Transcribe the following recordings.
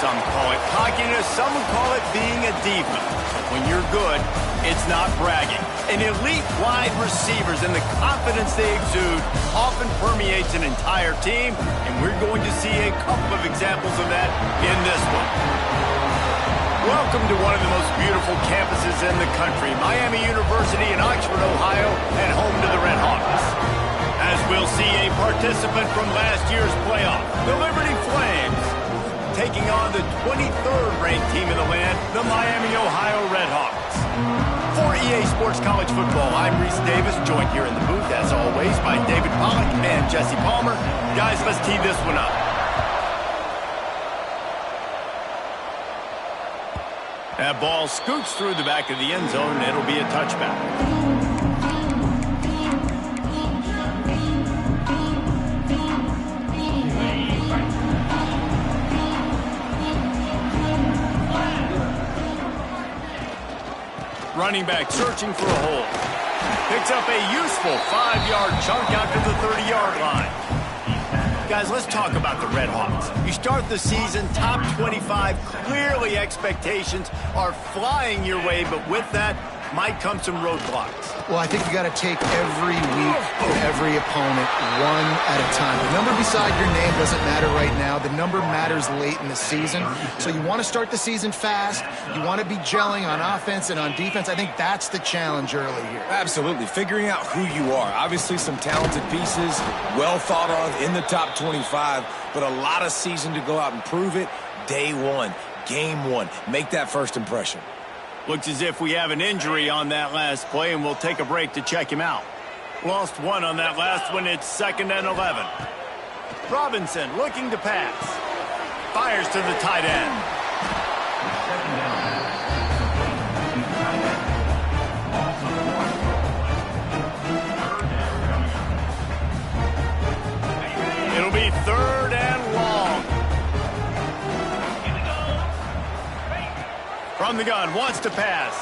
some call it cockiness, some would call it being a diva. When you're good, it's not bragging. And elite wide receivers and the confidence they exude often permeates an entire team, and we're going to see a couple of examples of that in this one. Welcome to one of the most beautiful campuses in the country, Miami University in Oxford, Ohio, and home to the Red Hawks. As we'll see a participant from last year's playoff, the Liberty Flames, taking on the 23rd ranked team in the land, the Miami, Ohio Red Hawks. For EA Sports College Football, I'm Reese Davis, joined here in the booth, as always, by David Pollack and Jesse Palmer. Guys, let's tee this one up. That ball scoots through the back of the end zone, and it'll be a touchback. Running back searching for a hole. Picks up a useful 5-yard chunk out to the 30-yard line. Guys, let's talk about the Red Hawks. You start the season top 25. Clearly expectations are flying your way, but with that might come some roadblocks. Well, I think you got to take every week and every opponent one at a time. The number beside your name doesn't matter right now. The number matters late in the season. So you want to start the season fast. You want to be gelling on offense and on defense. I think that's the challenge early here. Absolutely. Figuring out who you are. Obviously some talented pieces, well thought of in the top 25, but a lot of season to go out and prove it. Day one, game one. Make that first impression. Looks as if we have an injury on that last play, and we'll take a break to check him out. Lost one on that last one. It's 2nd and 11. Robinson looking to pass. Fires to the tight end. It'll be 3rd and long. From the gun, wants to pass.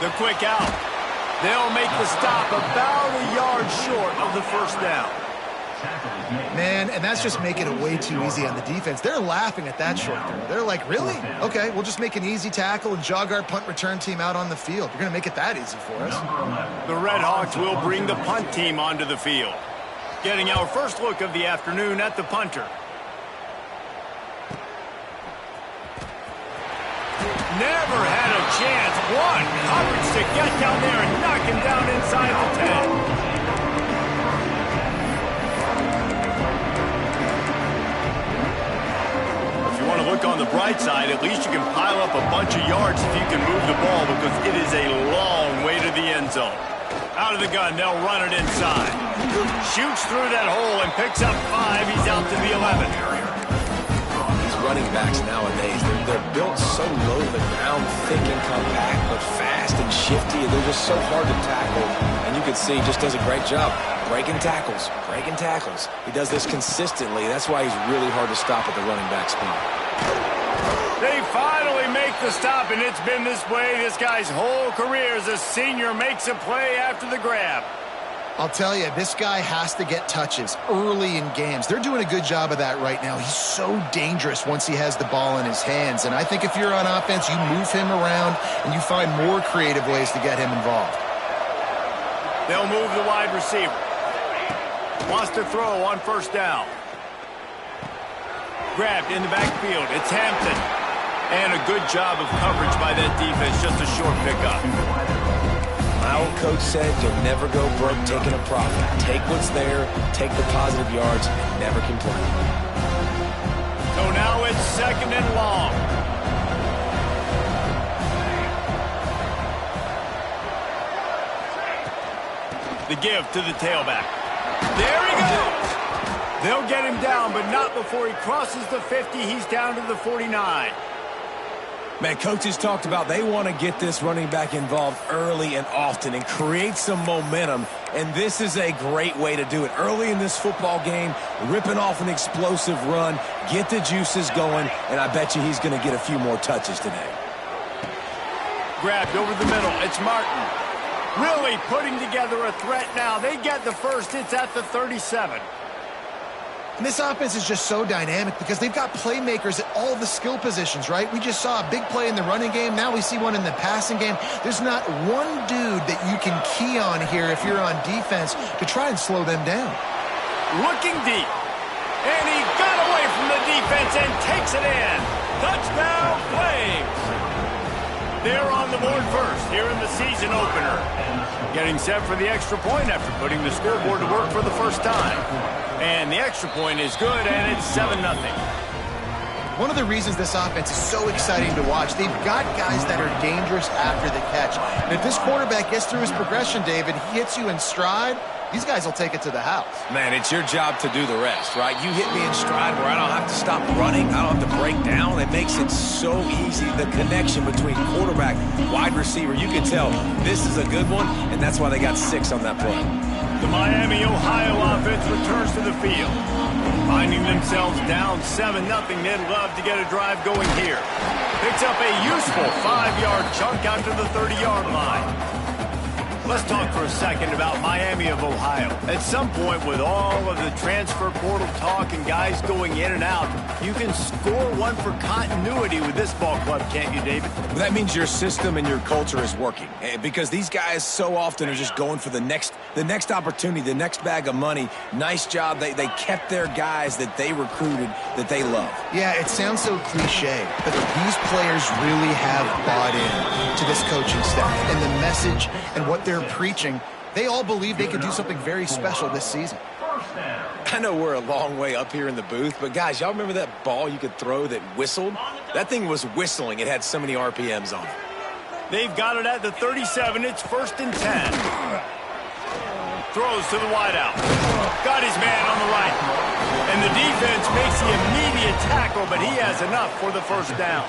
The quick out. They'll make the stop about a yard short of the first down. Man, and that's just making it way too easy on the defense. They're laughing at that short throw. They're like, really? Okay, we'll just make an easy tackle and jog our punt return team out on the field. You're going to make it that easy for us. The Red Hawks will bring the punt team onto the field. Getting our first look of the afternoon at the punter. Never had a chance. One coverage to get down there and knock him down inside the 10. If you want to look on the bright side, at least you can pile up a bunch of yards if you can move the ball, because it is a long way to the end zone. Out of the gun, they'll run it inside. Shoots through that hole and picks up 5. He's out to the 11. Running backs nowadays, they're built so low to the ground, thick and compact, but fast and shifty. They're just so hard to tackle, and you can see he just does a great job breaking tackles. He does this consistently. That's why he's really hard to stop at the running back spot. They finally make the stop, and it's been this way this guy's whole career as a senior. Makes a play after the grab. I'll tell you, this guy has to get touches early in games. They're doing a good job of that right now. He's so dangerous once he has the ball in his hands. And I think if you're on offense, you move him around and you find more creative ways to get him involved. They'll move the wide receiver. Wants to throw on first down. Grabbed in the backfield. It's Hampton. And a good job of coverage by that defense. Just a short pickup. My old coach said you'll never go broke taking a profit. Take what's there, take the positive yards, and never complain. So now it's 2nd and long. The give to the tailback. There he goes! They'll get him down, but not before he crosses the 50. He's down to the 49. Man, coaches talked about they want to get this running back involved early and often and create some momentum, and this is a great way to do it. Early in this football game, ripping off an explosive run, get the juices going, and I bet you he's going to get a few more touches today. Grabbed over the middle. It's Martin. Really putting together a threat now. They get the first. It's at the 37. And this offense is just so dynamic because they've got playmakers at all the skill positions, right? We just saw a big play in the running game. Now we see one in the passing game. There's not one dude that you can key on here if you're on defense to try and slow them down. Looking deep. And he got away from the defense and takes it in. Touchdown, Flames. They're on the board first here in the season opener. Getting set for the extra point after putting the scoreboard to work for the first time. And the extra point is good, and it's 7-0. One of the reasons this offense is so exciting to watch, they've got guys that are dangerous after the catch. And if this quarterback gets through his progression, David, he hits you in stride, these guys will take it to the house. Man, it's your job to do the rest, right? You hit me in stride where I don't have to stop running. I don't have to break down. It makes it so easy. The connection between quarterback, wide receiver, you can tell this is a good one, and that's why they got 6 on that play. The Miami, Ohio offense returns to the field. Finding themselves down 7-0, they'd love to get a drive going here. Picks up a useful 5-yard chunk out to the 30-yard line. Let's talk for a second about Miami of Ohio. At some point, with all of the transfer portal talk and guys going in and out, you can score one for continuity with this ball club, can't you, David? Well, that means your system and your culture is working, because these guys so often are just going for the next opportunity, the next bag of money. Nice job. They kept their guys that they recruited, that they love. Yeah, it sounds so cliche, but these players really have bought in to this coaching staff and the message and what they're preaching. They all believe they can do something very special this season. I know we're a long way up here in the booth, but guys, y'all remember that ball you could throw that whistled? That thing was whistling. It had so many RPMs on it. They've got it at the 37. It's 1st and 10. Throws to the wideout. Got his man on the right. And the defense makes the immediate tackle, but he has enough for the first down.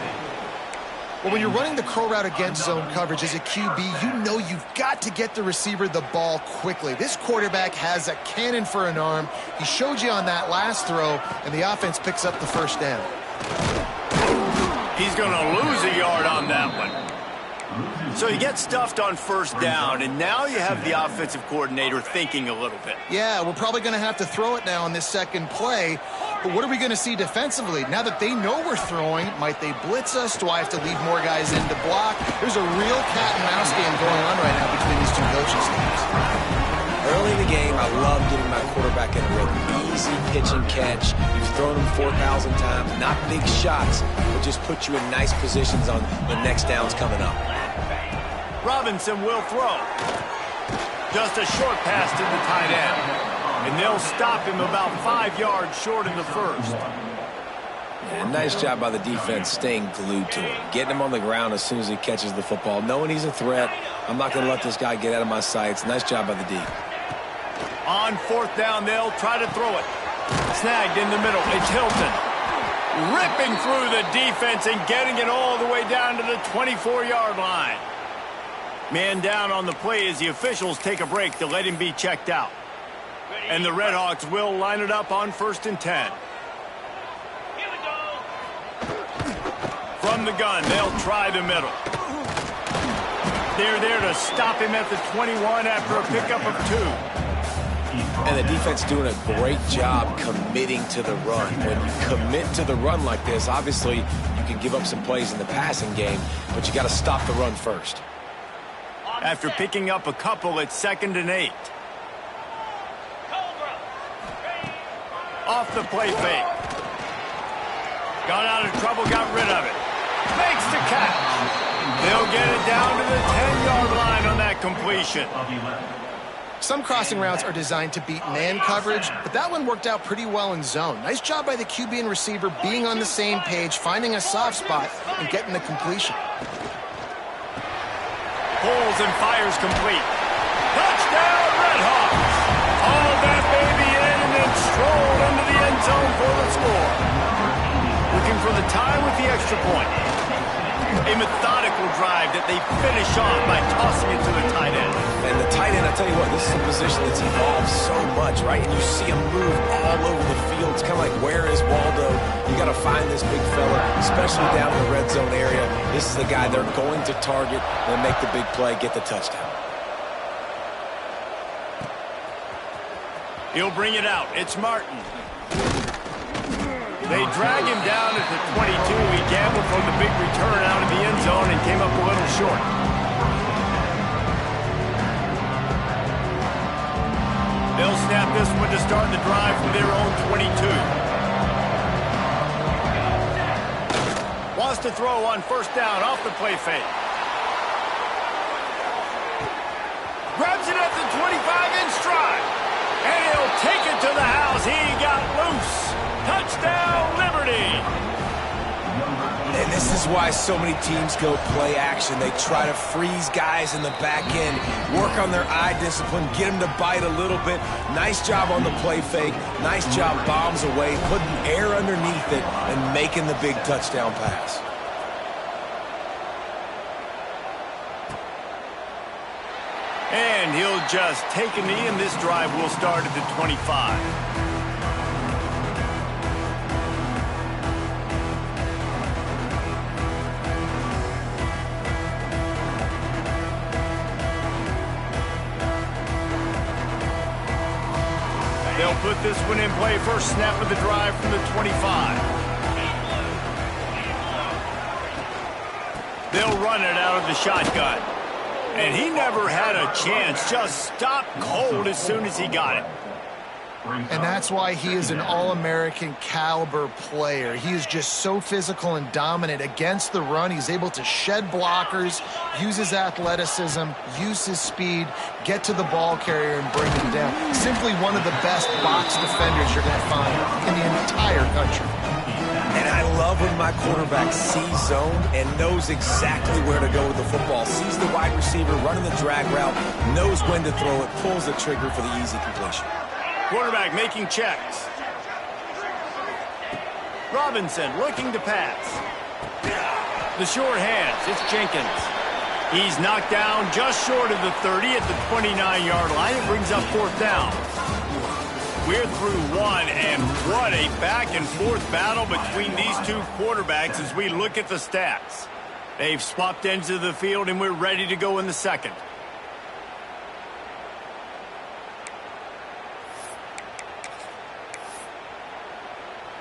Well, when you're running the curl route against zone coverage as a QB, you know you've got to get the receiver the ball quickly. This quarterback has a cannon for an arm. He showed you on that last throw, and the offense picks up the first down. He's going to lose a yard on that one. So you get stuffed on first down, and now you have the offensive coordinator thinking a little bit. Yeah, we're probably going to have to throw it now on this second play. But what are we going to see defensively? Now that they know we're throwing, might they blitz us? Do I have to leave more guys in to block? There's a real cat and mouse game going on right now between these two coaching staffs. Early in the game, I love getting my quarterback in a rhythm. Easy pitch and catch. You've thrown them 4,000 times. Not big shots, but just put you in nice positions on the next downs coming up. Robinson will throw. Just a short pass to the tight end. And they'll stop him about 5 yards short in the first. Yeah, nice job by the defense staying glued to him. Getting him on the ground as soon as he catches the football. Knowing he's a threat, I'm not going to let this guy get out of my sights. Nice job by the D. On 4th down, they'll try to throw it. Snagged in the middle. It's Hilton. Ripping through the defense and getting it all the way down to the 24-yard line. Man down on the play as the officials take a break to let him be checked out. And the Redhawks will line it up on 1st and 10. From the gun, they'll try the middle. They're there to stop him at the 21 after a pickup of 2. And the defense doing a great job committing to the run. When you commit to the run like this, obviously you can give up some plays in the passing game, but you got to stop the run first. After picking up a couple at 2nd and 8. Off the play fake. Got out of trouble, got rid of it. Makes the catch. They'll get it down to the 10-yard line on that completion. Some crossing routes are designed to beat man coverage, but that one worked out pretty well in zone. Nice job by the QB and receiver being on the same page, finding a soft spot, and getting the completion. Pulls and fires complete. Touchdown, Redhawks! All that baby in and then strolled into the end zone for the score. Looking for the tie with the extra point. A methodical drive that they finish off by tossing it to the tight end. And the tight end, I tell you what, this is a position that's evolved so much, right? And you see him move all over the field. It's kind of like, where is Waldo? You got to find this big fella, especially down in the red zone area. This is the guy they're going to target and make the big play, get the touchdown. He'll bring it out. It's Martin. They drag him down at the 22. He gambled for the big return out of the end zone and came up a little short. They'll snap this one to start the drive from their own 22. Wants to throw on first down off the play fake. Grabs it at the 25 in stride. And he'll take it to the house. He got loose. Touchdown, Liberty. And this is why so many teams go play action. They try to freeze guys in the back end, work on their eye discipline, get them to bite a little bit. Nice job on the play fake. Nice job bombs away, putting air underneath it, and making the big touchdown pass. And he'll just take a knee, and this drive will start at the 25. They'll put this one in play. First snap of the drive from the 25. They'll run it out of the shotgun. And he never had a chance. Just stopped cold as soon as he got it. And that's why he is an All-American caliber player. He is just so physical and dominant against the run. He's able to shed blockers, use his athleticism, use his speed, get to the ball carrier and bring him down. Simply one of the best box defenders you're going to find in the entire country. And I love when my quarterback sees zone and knows exactly where to go with the football. Sees the wide receiver running the drag route, knows when to throw it, pulls the trigger for the easy completion. Quarterback making checks. Robinson looking to pass. The short hands, it's Jenkins. He's knocked down just short of the 30 at the 29-yard line. It brings up fourth down. We're through one, and what a back-and-forth battle between these two quarterbacks as we look at the stats. They've swapped ends of the field, and we're ready to go in the second.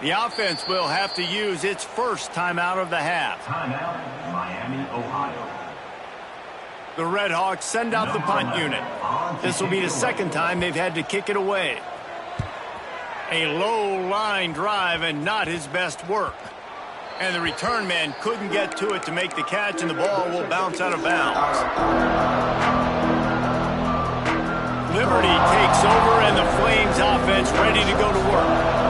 The offense will have to use its first timeout of the half. Timeout, Miami, Ohio. The Red Hawks send out the punt unit. This will be the second time they've had to kick it away. A low line drive and not his best work. And the return man couldn't get to it to make the catch, and the ball will bounce out of bounds. Liberty takes over, and the Flames offense ready to go to work.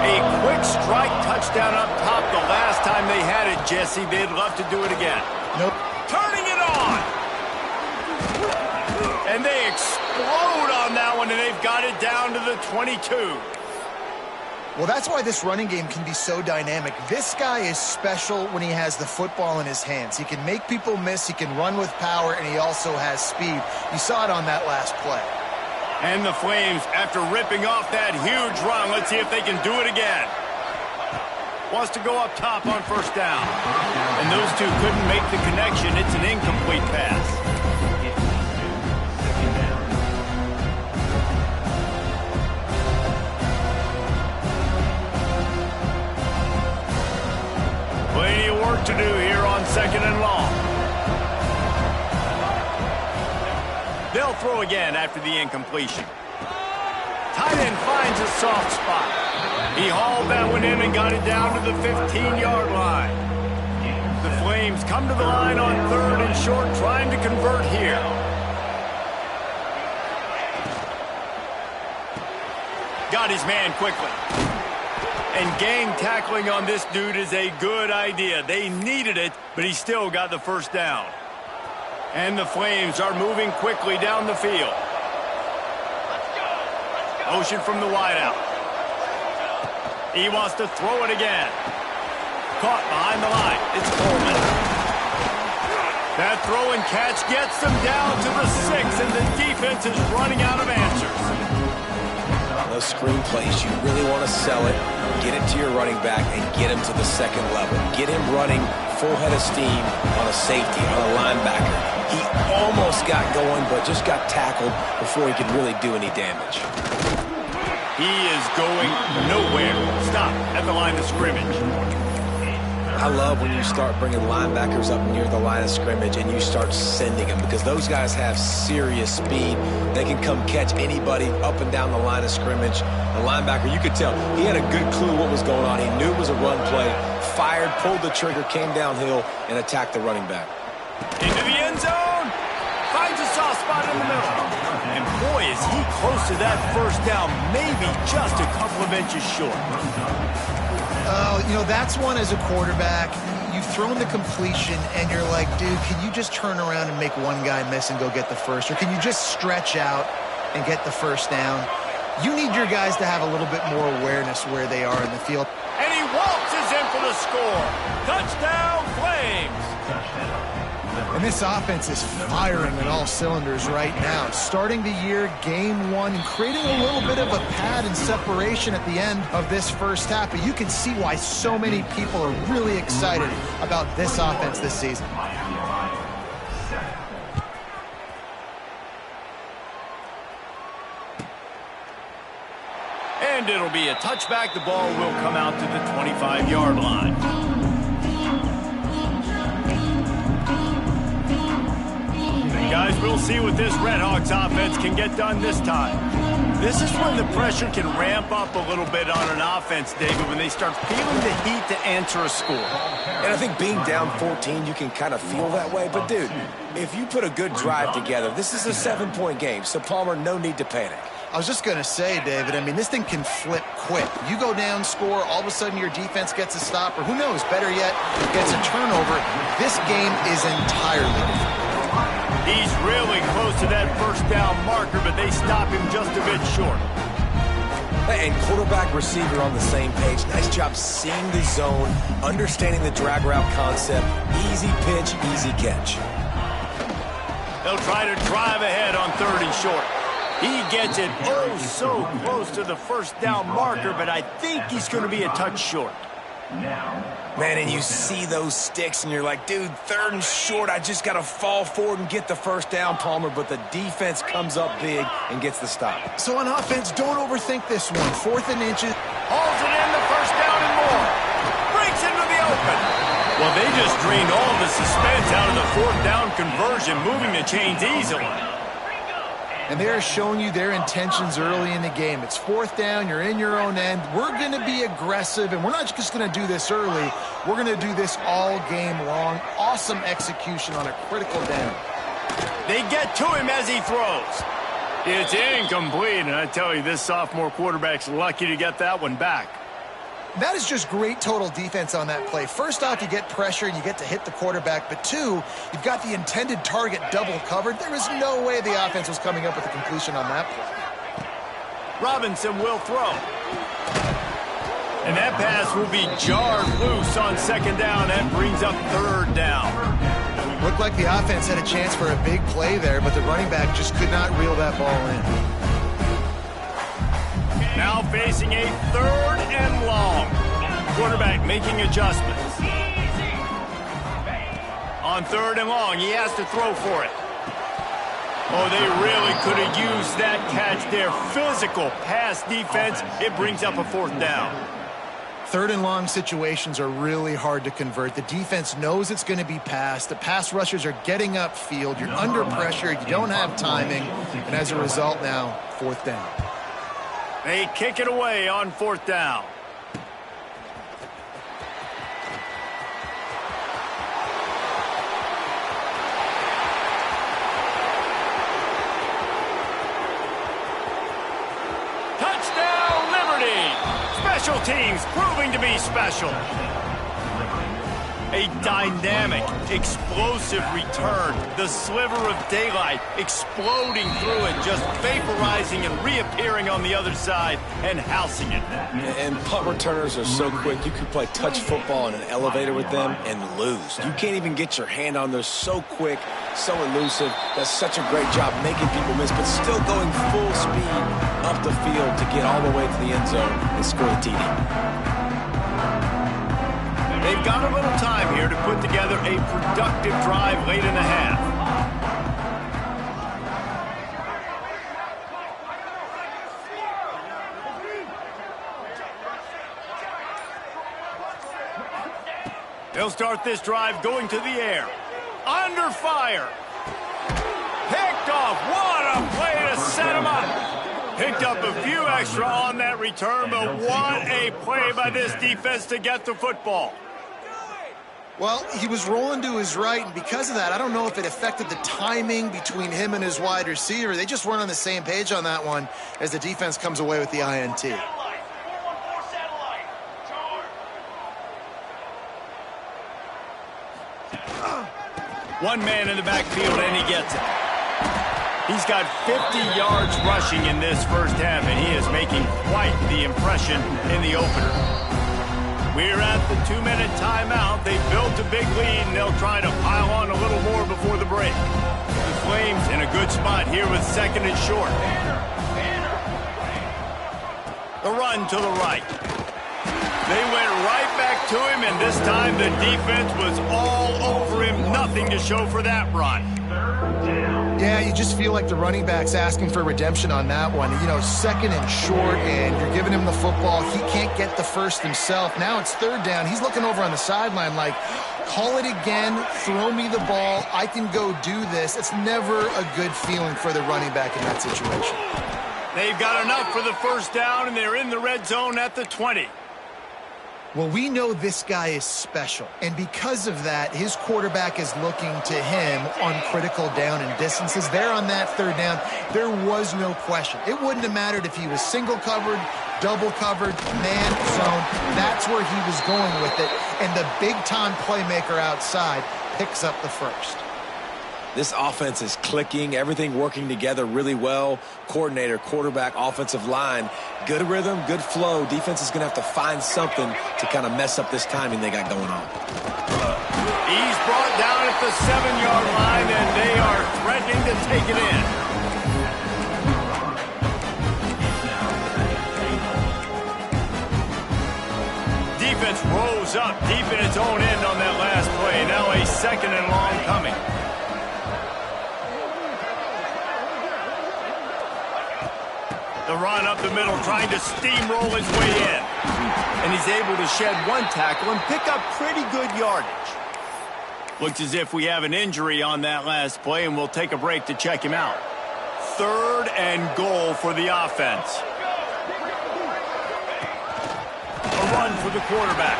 A quick strike touchdown up top the last time they had it, Jesse. They'd love to do it again. Nope. Turning it on. And they explode on that one, and they've got it down to the 22. Well, that's why this running game can be so dynamic. This guy is special when he has the football in his hands. He can make people miss, he can run with power, and he also has speed. You saw it on that last play. And the Flames, after ripping off that huge run, let's see if they can do it again. Wants to go up top on first down. And those two couldn't make the connection. It's an incomplete pass. Plenty of work to do here on second and long. They'll throw again after the incompletion. Tight end finds a soft spot. He hauled that one in and got it down to the 15-yard line. The Flames come to the line on third and short, trying to convert here. Got his man quickly. And gang tackling on this dude is a good idea. They needed it, but he still got the first down. And the Flames are moving quickly down the field. Motion from the wideout. He wants to throw it again. Caught behind the line. It's Coleman. That throw and catch gets them down to the 6, and the defense is running out of answers. Those screen plays, you really want to sell it, get it to your running back, and get him to the second level. Get him running full head of steam on a safety, on a linebacker. He almost got going, but just got tackled before he could really do any damage. He is going nowhere. Stop at the line of scrimmage. I love when you start bringing linebackers up near the line of scrimmage and you start sending them, because those guys have serious speed. They can come catch anybody up and down the line of scrimmage. The linebacker, you could tell, he had a good clue what was going on. He knew it was a run play, fired, pulled the trigger, came downhill, and attacked the running back. Into the end zone. Finds a soft spot in the middle. And boy, is he close to that first down, maybe just a couple of inches short. Oh, you know, that's one as a quarterback. You've thrown the completion, and you're like, dude, can you just turn around and make one guy miss and go get the first? Or can you just stretch out and get the first down? You need your guys to have a little bit more awareness where they are in the field. And he waltzes in for the score. Touchdown, Flames. And this offense is firing at all cylinders right now. Starting the year, game one, and creating a little bit of a pad and separation at the end of this first half. But you can see why so many people are really excited about this offense this season. And it'll be a touchback. The ball will come out to the 25-yard line. Guys, we'll see what this Redhawks offense can get done this time. This is when the pressure can ramp up a little bit on an offense, David, when they start feeling the heat to answer a score. And I think being down 14, you can kind of feel that way. But, dude, if you put a good drive together, this is a 7-point game. So, Palmer, no need to panic. I was just going to say, David, I mean, this thing can flip quick. You go down, score, all of a sudden your defense gets a stop, or who knows, better yet, gets a turnover. This game is entirely different. He's really close to that first down marker, but they stop him just a bit short. And quarterback, receiver on the same page. Nice job seeing the zone, understanding the drag route concept. Easy pitch, easy catch. They'll try to drive ahead on 3rd and short. He gets it oh so close to the first down marker, but I think he's going to be a touch short. Man, and you see those sticks, and you're like, dude, 3rd and short, I just got to fall forward and get the first down, Palmer, but the defense comes up big and gets the stop. So on offense, don't overthink this one. 4th and inches. Hauls it in, the first down and more. Breaks into the open. Well, they just drained all the suspense out of the 4th down conversion, moving the chains easily. And they're showing you their intentions early in the game. It's 4th down, you're in your own end. We're going to be aggressive, and we're not just going to do this early. We're going to do this all game long. Awesome execution on a critical down. They get to him as he throws. It's incomplete, and I tell you, this sophomore quarterback's lucky to get that one back. That is just great total defense on that play. First off, you get pressure and you get to hit the quarterback. But 2, you've got the intended target double covered. There is no way the offense was coming up with a completion on that play. Robinson will throw. And that pass will be jarred loose on 2nd down. That brings up 3rd down. Looked like the offense had a chance for a big play there, but the running back just could not reel that ball in. Now facing a 3rd and long. Quarterback making adjustments. On 3rd and long, he has to throw for it. Oh, they really could have used that catch there. Physical pass defense. It brings up a 4th down. 3rd and long situations are really hard to convert. The defense knows it's going to be passed. The pass rushers are getting upfield. You're under pressure. You don't have timing. And as a result now, 4th down. They kick it away on 4th down. Touchdown, Liberty! Special teams proving to be special. A dynamic, explosive return. The sliver of daylight exploding through it, just vaporizing and reappearing on the other side and housing it. And punt returners are so quick. You can play touch football in an elevator with them and lose. You can't even get your hand on them. So quick, so elusive. Does such a great job making people miss, but still going full speed up the field to get all the way to the end zone and score the TD. They've got a little time here to put together a productive drive late in the half. They'll start this drive going to the air. Under fire. Picked off. What a play to set him up. Picked up a few extra on that return, but what a play by this defense to get the football. Well, he was rolling to his right, and because of that, I don't know if it affected the timing between him and his wide receiver. They just weren't on the same page on that one as the defense comes away with the INT. One man in the backfield, and he gets it. He's got 50 yards rushing in this first half, and he is making quite the impression in the opener. We're at the 2-minute timeout. They built a big lead, and they'll try to pile on a little more before the break. The Flames in a good spot here with 2nd and short. The run to the right. They went right back to him, and this time the defense was all over him. Nothing to show for that run. Yeah, you just feel like the running back's asking for redemption on that one. You know, 2nd and short, and you're giving him the football. He can't get the first himself. Now it's 3rd down. He's looking over on the sideline like, call it again, throw me the ball, I can go do this. It's never a good feeling for the running back in that situation. They've got enough for the first down, and they're in the red zone at the 20. Well, we know this guy is special, and because of that, his quarterback is looking to him on critical down and distances. There on that 3rd down, there was no question. It wouldn't have mattered if he was single covered, double covered, man zone. That's where he was going with it, and the big-time playmaker outside picks up the first. This offense is clicking, everything working together really well. Coordinator, quarterback, offensive line, good rhythm, good flow. Defense is going to have to find something to kind of mess up this timing they got going on. He's brought down at the 7-yard line, and they are threatening to take it in. Defense rose up deep in its own end on that last play. Now a 2nd and long coming. The run up the middle, trying to steamroll his way in. And he's able to shed one tackle and pick up pretty good yardage. Looks as if we have an injury on that last play, and we'll take a break to check him out. 3rd and goal for the offense. A run for the quarterback.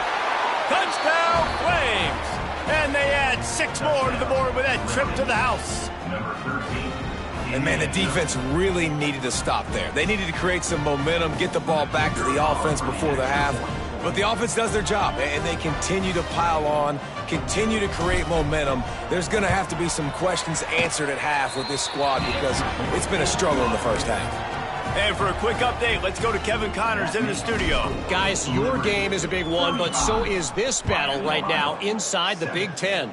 Touchdown, Flames! And they add 6 more to the board with that trip to the house. Number 13. And, man, the defense really needed to stop there. They needed to create some momentum, get the ball back to the offense before the half. But the offense does their job, and they continue to pile on, continue to create momentum. There's going to have to be some questions answered at half with this squad because it's been a struggle in the first half. And for a quick update, let's go to Kevin Connors in the studio. Guys, your game is a big one, but so is this battle right now inside the Big Ten.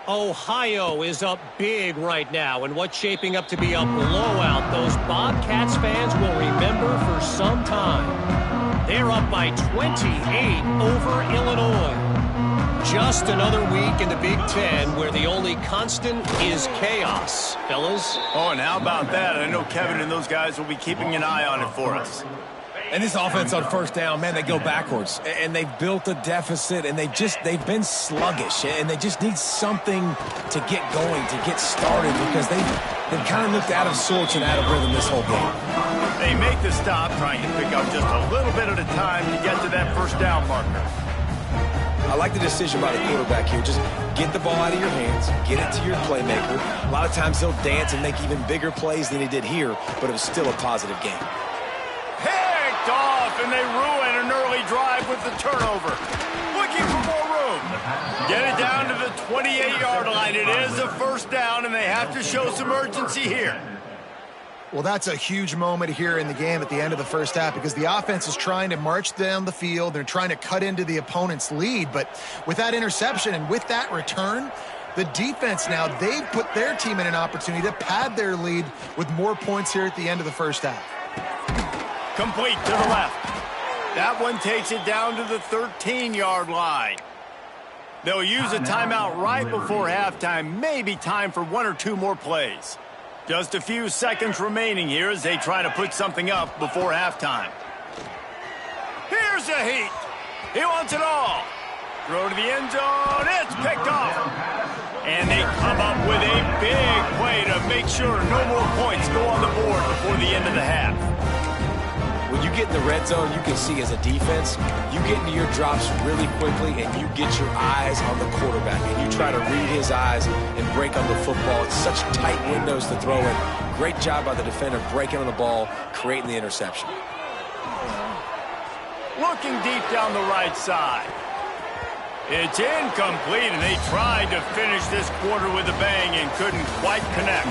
Ohio is up big right now, and what's shaping up to be a blowout those Bobcats fans will remember for some time. They're up by 28 over Illinois. Just another week in the Big Ten where the only constant is chaos, fellas. Oh, and how about that? I know Kevin and those guys will be keeping an eye on it for us. And this offense on 1st down, man, they go backwards. And they've built a deficit, and they've been sluggish. And they just need something to get going, to get started, because they've kind of looked out of sorts and out of rhythm this whole game. They make the stop, trying to pick up just a little bit at a time to get to that 1st down marker. I like the decision by the quarterback here. Just get the ball out of your hands, get it to your playmaker. A lot of times he'll dance and make even bigger plays than he did here, but it was still a positive game. Picked off, and they ruin an early drive with the turnover. Looking for more room. Get it down to the 28-yard line. It is a 1st down, and they have to show some urgency here. Well, that's a huge moment here in the game at the end of the first half because the offense is trying to march down the field. They're trying to cut into the opponent's lead. But with that interception and with that return, the defense now, they've put their team in an opportunity to pad their lead with more points here at the end of the first half. Complete to the left. That one takes it down to the 13-yard line. They'll use a timeout right before halftime. Maybe time for 1 or 2 more plays. Just a few seconds remaining here as they try to put something up before halftime. Here's a heat. He wants it all. Throw to the end zone. It's picked off. And they come up with a big play to make sure no more points go on the board before the end of the half. When you get in the red zone, you can see as a defense, you get into your drops really quickly and you get your eyes on the quarterback. And you try to read his eyes and break on the football. It's such tight windows to throw in. Great job by the defender breaking on the ball, creating the interception. Looking deep down the right side. It's incomplete, and they tried to finish this quarter with a bang and couldn't quite connect.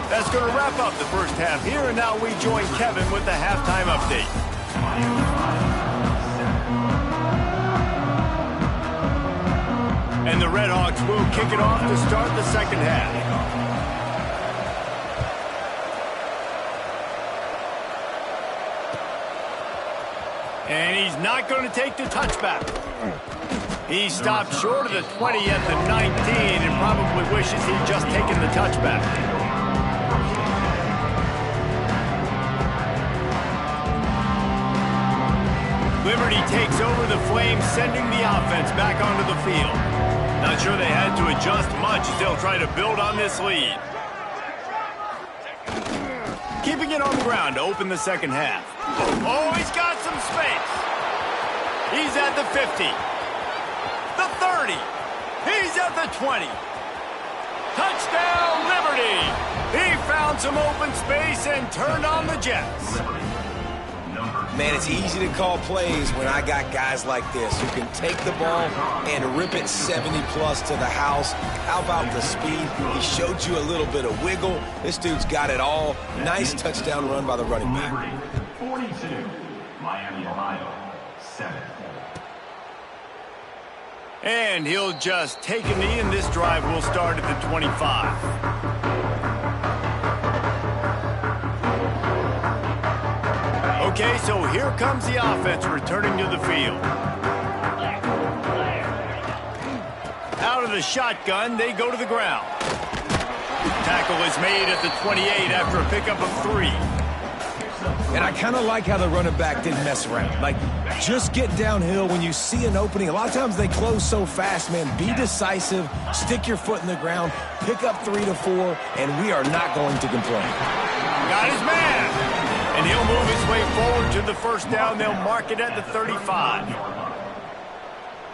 That's going to wrap up the first half here, and now we join Kevin with the halftime update. And the Redhawks will kick it off to start the second half. And he's not going to take the touchback. He stopped short of the 20 at the 19 and probably wishes he'd just taken the touchback. Liberty takes over the Flames, sending the offense back onto the field. Not sure they had to adjust much as they'll try to build on this lead. Keeping it on the ground to open the second half. Oh, he's got some space. He's at the 50. The 30. He's at the 20. Touchdown, Liberty. He found some open space and turned on the Jets. Man, it's easy to call plays when I got guys like this who can take the ball and rip it 70-plus to the house. How about the speed? He showed you a little bit of wiggle. This dude's got it all. Nice touchdown run by the running back. 42, Miami, Ohio, 7. And he'll just take a knee, and this drive will start at the 25. Okay, so here comes the offense returning to the field. Out of the shotgun, they go to the ground. Tackle is made at the 28 after a pickup of 3. And I kind of like how the running back didn't mess around. Like, just get downhill when you see an opening. A lot of times they close so fast, man. Be decisive, stick your foot in the ground, pick up 3 to 4, and we are not going to complain. Got his man. And he'll move his way forward to the first down. They'll mark it at the 35.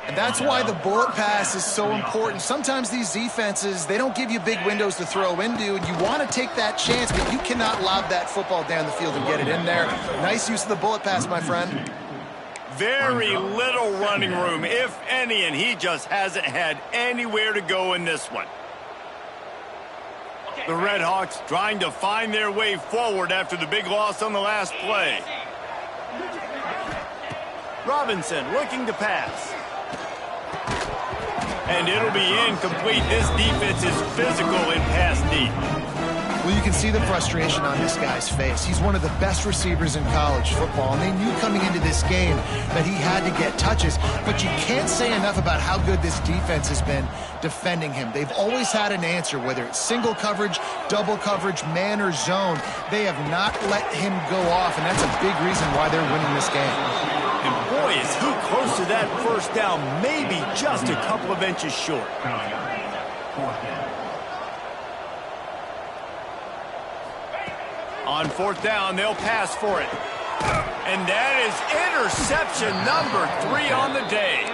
And that's why the bullet pass is so important. Sometimes these defenses, they don't give you big windows to throw into, and you want to take that chance, but you cannot lob that football down the field and get it in there. Nice use of the bullet pass, my friend. Very little running room, if any, and he just hasn't had anywhere to go in this one. The Redhawks trying to find their way forward after the big loss on the last play. Robinson looking to pass. And it'll be incomplete. This defense is physical in pass deep. Well, you can see the frustration on this guy's face. He's one of the best receivers in college football, and they knew coming into this game that he had to get touches, but you can't say enough about how good this defense has been defending him. They've always had an answer, whether it's single coverage, double coverage, man or zone. They have not let him go off, and that's a big reason why they're winning this game. And boy, is he close to that first down, maybe just a couple of inches short. On fourth down, they'll pass for it. And that is interception number 3 on the day.